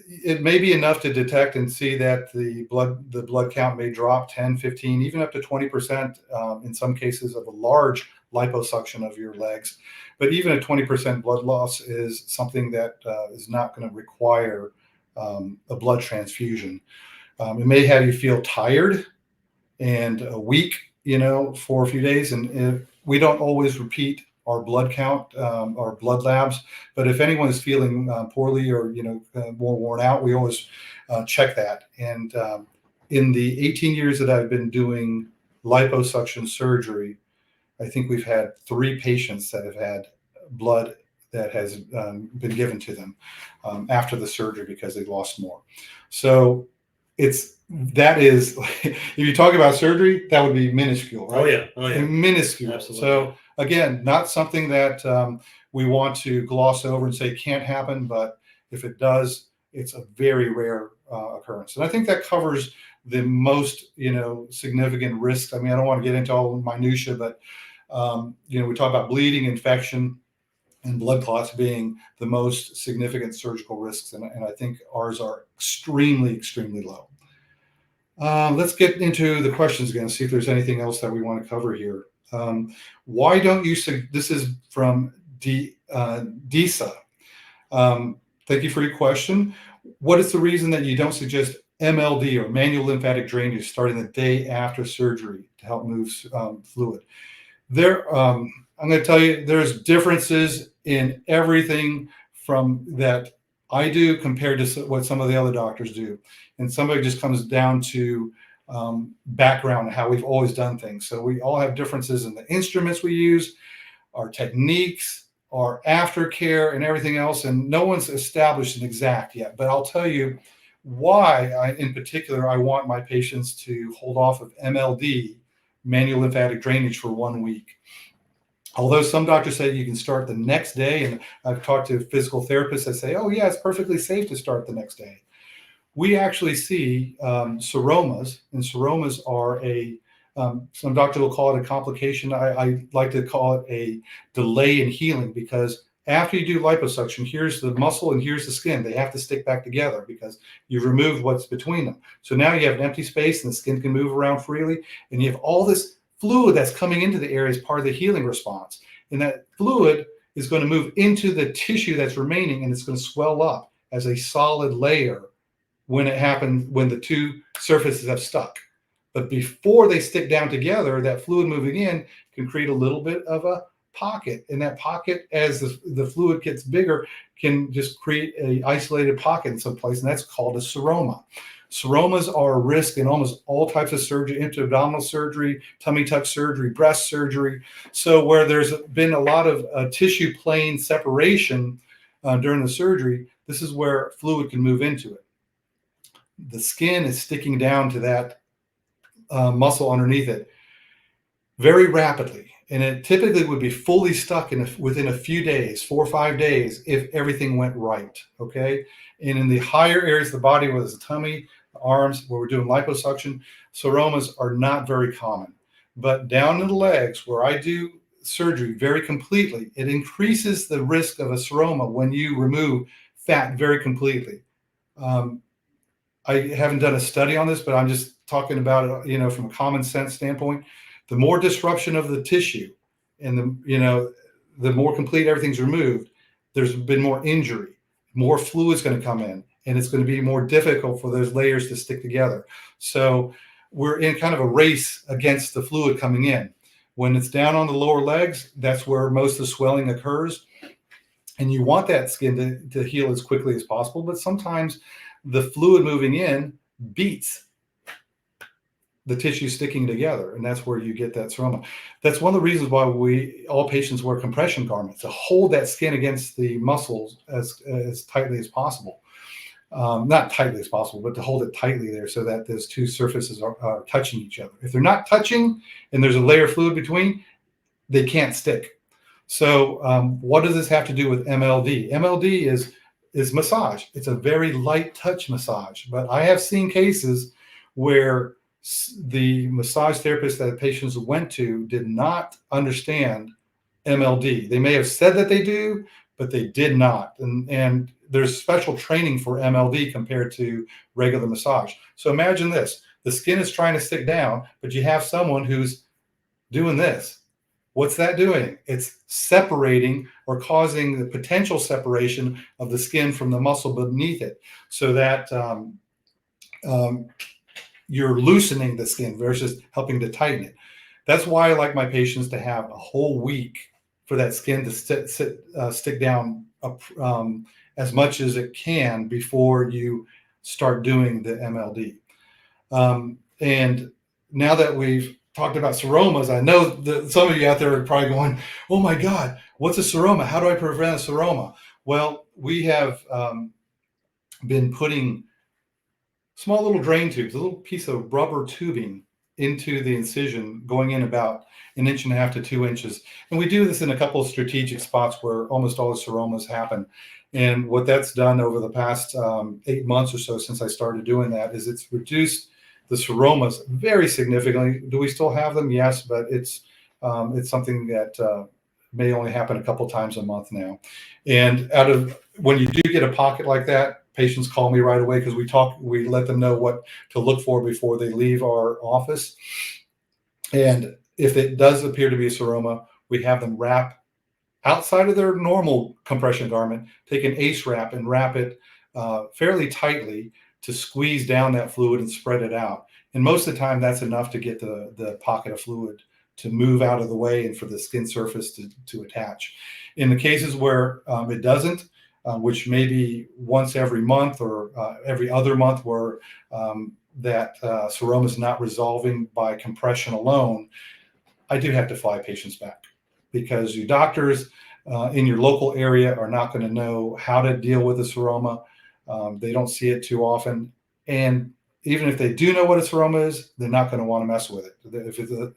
it may be enough to detect and see that the blood count may drop 10, 15, even up to 20% in some cases of a large liposuction of your legs. But even a 20% blood loss is something that is not going to require a blood transfusion. It may have you feel tired and weak, for a few days. And we don't always repeat our blood count, our blood labs. But if anyone is feeling poorly or more worn out, we always check that. And in the 18 years that I've been doing liposuction surgery, I think we've had 3 patients that have had blood that has been given to them after the surgery because they lost more. So that is, if you talk about surgery, that would be minuscule, right? Oh yeah, Minuscule. absolutely. So again, not something that we want to gloss over and say can't happen, but if it does, it's a very rare occurrence. And I think that covers the most, significant risks. I mean, I don't want to get into all the minutia, but we talk about bleeding, infection, and blood clots being the most significant surgical risks. And I think ours are extremely, extremely low. Let's get into the questions again, see if there's anything else that we want to cover here. Why don't you, this is from Disa. Thank you for your question. What is the reason that you don't suggest MLD or manual lymphatic drainage starting the day after surgery to help move fluid? I'm going to tell you, there's differences in everything from that I do compared to what some of the other doctors do. And some of it just comes down to background, how we've always done things. So we all have differences in the instruments we use, our techniques, our aftercare, and everything else. And no one's established an exact yet. But I'll tell you why, in particular, I want my patients to hold off of MLD, manual lymphatic drainage, for 1 week. Although some doctors say you can start the next day, and I've talked to physical therapists that say, oh yeah, it's perfectly safe to start the next day. We actually see seromas, and seromas are some doctors will call it a complication. I like to call it a delay in healing, because after you do liposuction, here's the muscle and here's the skin. They have to stick back together because you've removed what's between them. So now you have an empty space and the skin can move around freely, and you have all this fluid that's coming into the area as part of the healing response. And that fluid is going to move into the tissue that's remaining, and it's going to swell up as a solid layer when it happens, when the 2 surfaces have stuck. But before they stick down together, that fluid moving in can create a little bit of a pocket. And that pocket, as the fluid gets bigger, can just create an isolated pocket in some place, and that's called a seroma. Seromas are a risk in almost all types of surgery: intra-abdominal surgery, tummy tuck surgery, breast surgery. So where there's been a lot of tissue plane separation during the surgery, this is where fluid can move into it. The skin is sticking down to that muscle underneath it very rapidly. And it typically would be fully stuck within a few days, 4 or 5 days, if everything went right, okay? And in the higher areas of the body, whether it's the tummy, the arms, where we're doing liposuction, seromas are not very common. But down in the legs, where I do surgery very completely, it increases the risk of a seroma when you remove fat very completely. I haven't done a study on this, but I'm just talking about it, from a common sense standpoint. The more disruption of the tissue and the more complete everything's removed, there's been more injury, more fluid's going to come in, and it's going to be more difficult for those layers to stick together. So we're in kind of a race against the fluid coming in. When it's down on the lower legs, that's where most of the swelling occurs. And you want that skin to heal as quickly as possible, but sometimes the fluid moving in beats the tissue sticking together, and that's where you get that seroma. That's one of the reasons why all patients wear compression garments, to hold that skin against the muscles as tightly as possible. Not tightly as possible, but to hold it tightly there so that those 2 surfaces are touching each other. If they're not touching and there's a layer of fluid between, they can't stick. So what does this have to do with MLD? MLD is massage. It's a very light touch massage, but I have seen cases where the massage therapist that patients went to did not understand MLD. They may have said that they do, but they did not. And there's special training for MLD compared to regular massage. So imagine this: the skin is trying to stick down, but you have someone who's doing this. What's that doing? It's separating or causing the potential separation of the skin from the muscle beneath it, so that you're loosening the skin versus helping to tighten it. That's why I like my patients to have a whole week for that skin to stick down as much as it can before you start doing the MLD. And now that we've talked about seromas, I know that some of you out there are probably going, oh my God, what's a seroma? How do I prevent a seroma? Well, we have been putting small little drain tubes, a little piece of rubber tubing into the incision, going in about 1.5 inches to 2 inches. And we do this in a couple of strategic spots where almost all the seromas happen. And what that's done over the past 8 months or so since I started doing that is it's reduced the seromas very significantly. Do we still have them? Yes, but it's something that may only happen a couple times a month now. And when you do get a pocket like that, patients call me right away because we let them know what to look for before they leave our office. And if it does appear to be a seroma, we have them wrap outside of their normal compression garment, take an ACE wrap and wrap it fairly tightly to squeeze down that fluid and spread it out. And most of the time that's enough to get the pocket of fluid to move out of the way and for the skin surface to attach. In the cases where it doesn't, which may be once every month or every other month where that seroma is not resolving by compression alone, I do have to fly patients back because you doctors in your local area are not going to know how to deal with a seroma. They don't see it too often. And even if they do know what a seroma is, they're not going to want to mess with it.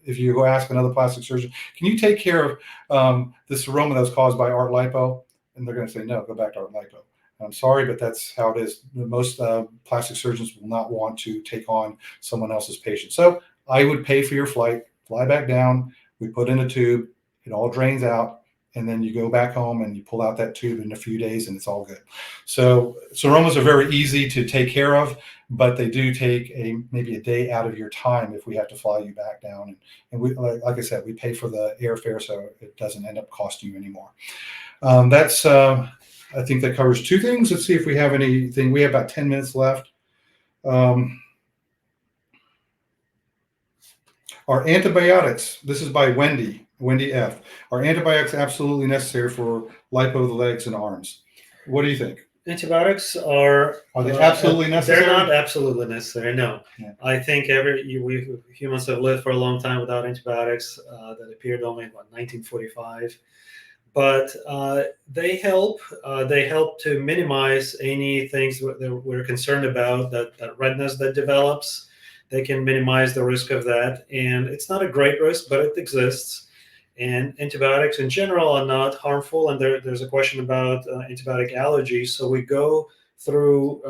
If you go ask another plastic surgeon, can you take care of the seroma that was caused by ArtLipo? And they're going to say, no, go back to ArtLipo. I'm sorry, but that's how it is. Most plastic surgeons will not want to take on someone else's patient. So I would pay for your flight, fly back down. We put in a tube, it all drains out, and then you go back home and you pull out that tube in a few days and it's all good. So seromas are very easy to take care of, but they do take maybe a day out of your time if we have to fly you back down. And we, like I said, we pay for the airfare so it doesn't end up costing you anymore. I think that covers two things. Let's see if we have anything. We have about 10 minutes left. Are antibiotics, this is by Wendy F. Are antibiotics absolutely necessary for lipo of the legs and arms? What do you think? Antibiotics are they absolutely necessary? They're not absolutely necessary, no. Yeah. I think humans have lived for a long time without antibiotics. That appeared only in 1945. But they help to minimize any things that we're concerned about, that redness that develops. They can minimize the risk of that. And it's not a great risk, but it exists. And antibiotics in general are not harmful. And there's a question about antibiotic allergies. So we go through,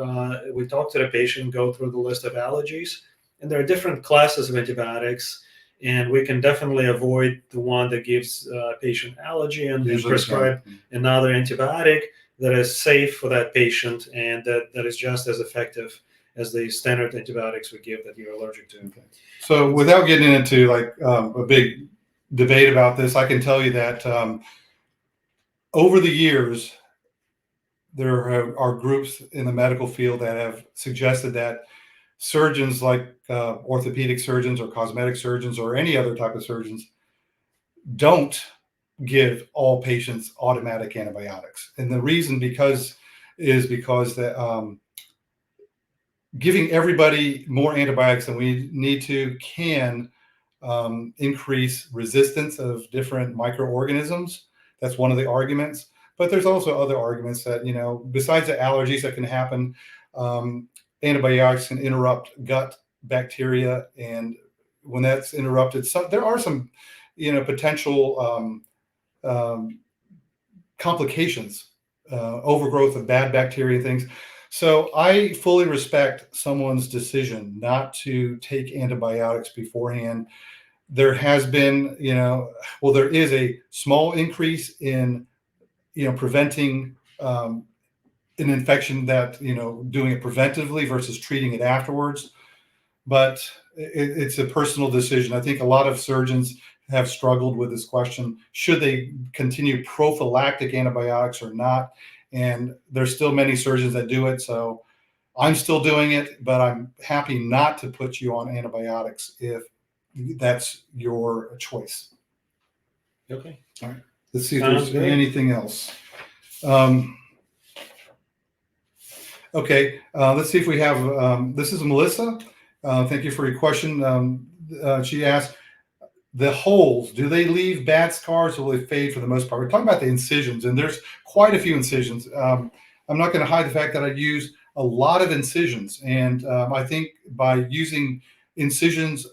we talk to the patient, go through the list of allergies. And there are different classes of antibiotics. And we can definitely avoid the one that gives a patient allergy and prescribe another antibiotic that is safe for that patient and that is just as effective as the standard antibiotics we give that you're allergic to. Okay. So without getting into like a big debate about this, I can tell you that over the years, there are groups in the medical field that have suggested that surgeons like orthopedic surgeons or cosmetic surgeons or any other type of surgeons don't give all patients automatic antibiotics. And the reason is because that giving everybody more antibiotics than we need to can increase resistance of different microorganisms. That's one of the arguments. But there's also other arguments that, besides the allergies that can happen, antibiotics can interrupt gut bacteria, and when that's interrupted, there are some, potential complications, overgrowth of bad bacteria and things. So I fully respect someone's decision not to take antibiotics beforehand. There has been, there is a small increase in, preventing an infection that, doing it preventively versus treating it afterwards. But it's a personal decision. I think a lot of surgeons have struggled with this question. Should they continue prophylactic antibiotics or not? And there's still many surgeons that do it. So I'm still doing it, but I'm happy not to put you on antibiotics if that's your choice. Okay. All right. Let's see if Sounds there's good. anything else. Okay, let's see if we have, this is Melissa. Thank you for your question. She asked, the holes, do they leave bad scars or will they fade for the most part? We're talking about the incisions, and there's quite a few incisions. I'm not going to hide the fact that I use a lot of incisions, and I think by using incisions,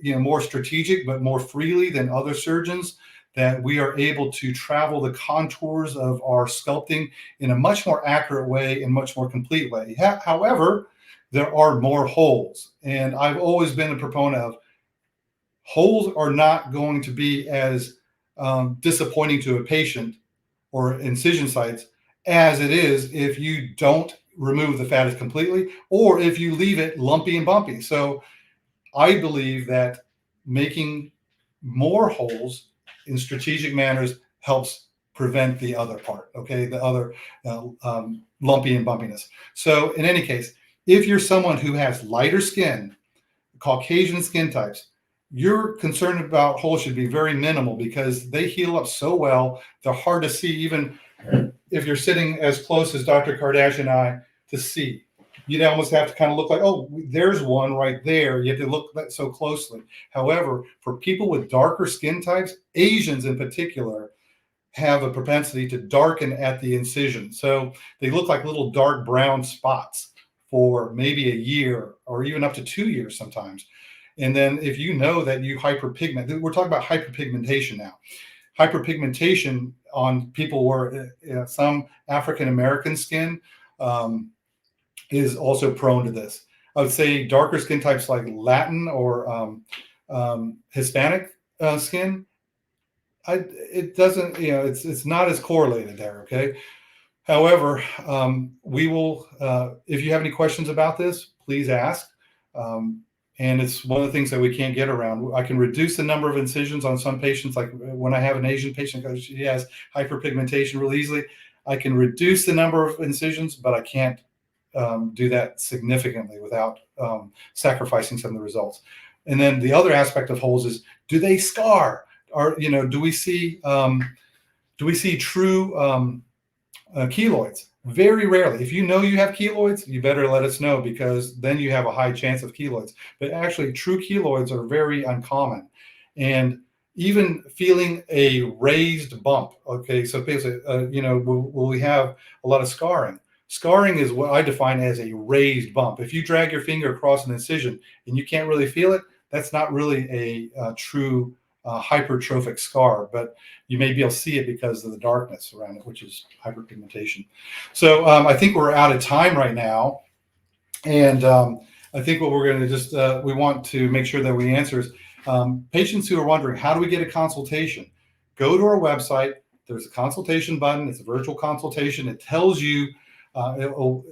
more strategic but more freely than other surgeons, that we are able to travel the contours of our sculpting in a much more accurate way and much more complete way. However, there are more holes, and I've always been a proponent of holes are not going to be as disappointing to a patient or incision sites as it is if you don't remove the fat completely or if you leave it lumpy and bumpy. So I believe that making more holes in strategic manners helps prevent the other part, okay, the other lumpy and bumpiness. So in any case, if you're someone who has lighter skin, Caucasian skin types, your concern about holes should be very minimal because they heal up so well. They're hard to see, even if you're sitting as close as Dr. Kardashian and I to see. You'd almost have to kind of look like, oh, there's one right there. You have to look so closely. However, for people with darker skin types, Asians in particular, have a propensity to darken at the incision. So they look like little dark brown spots for maybe a year or even up to 2 years sometimes. And then if you know that you hyperpigment, we're talking about hyperpigmentation now. Hyperpigmentation on people where some African-American skin is also prone to this. I would say darker skin types like Latin or Hispanic skin, it doesn't, it's not as correlated there, okay? However, we will, if you have any questions about this, please ask. And it's one of the things that we can't get around. I can reduce the number of incisions on some patients. Like when I have an Asian patient because she has hyperpigmentation really easily, I can reduce the number of incisions, but I can't do that significantly without sacrificing some of the results. And then the other aspect of holes is, do they scar? Or, do we see true keloids? Very rarely. If you know you have keloids, you better let us know because then you have a high chance of keloids. But actually, true keloids are very uncommon. And even feeling a raised bump, okay, so basically, will we have a lot of scarring? Scarring is what I define as a raised bump. If you drag your finger across an incision and you can't really feel it, that's not really a true hypertrophic scar, but you may be able to see it because of the darkness around it, which is hyperpigmentation. So I think we're out of time right now. And I think what we're going to just, we want to make sure that we answer is patients who are wondering, how do we get a consultation? Go to our website. There's a consultation button. It's a virtual consultation. It tells you,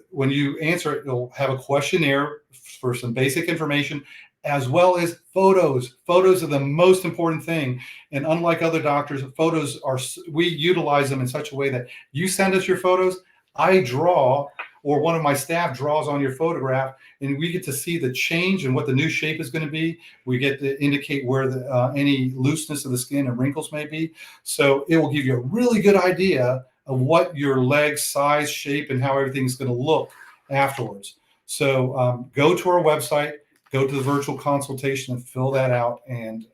when you answer it, it'll have a questionnaire for some basic information, as well as photos. Photos are the most important thing. And unlike other doctors, photos are, we utilize them in such a way that you send us your photos, I draw, or one of my staff draws on your photograph, and we get to see the change and what the new shape is going to be. We get to indicate where the, any looseness of the skin and wrinkles may be. So it will give you a really good idea of what your leg size, shape, and how everything's going to look afterwards. So go to our website, go to the virtual consultation and fill that out. And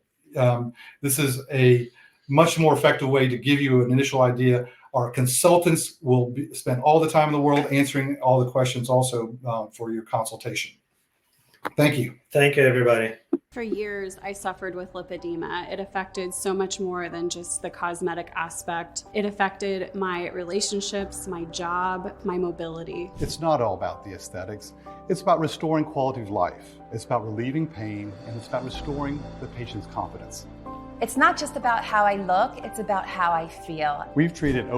this is a much more effective way to give you an initial idea. Our consultants will spend all the time in the world answering all the questions also for your consultation. Thank you. Thank you, everybody. For years, I suffered with lipedema. It affected so much more than just the cosmetic aspect. It affected my relationships, my job, my mobility. It's not all about the aesthetics. It's about restoring quality of life. It's about relieving pain, and it's about restoring the patient's confidence. It's not just about how I look, it's about how I feel. We've treated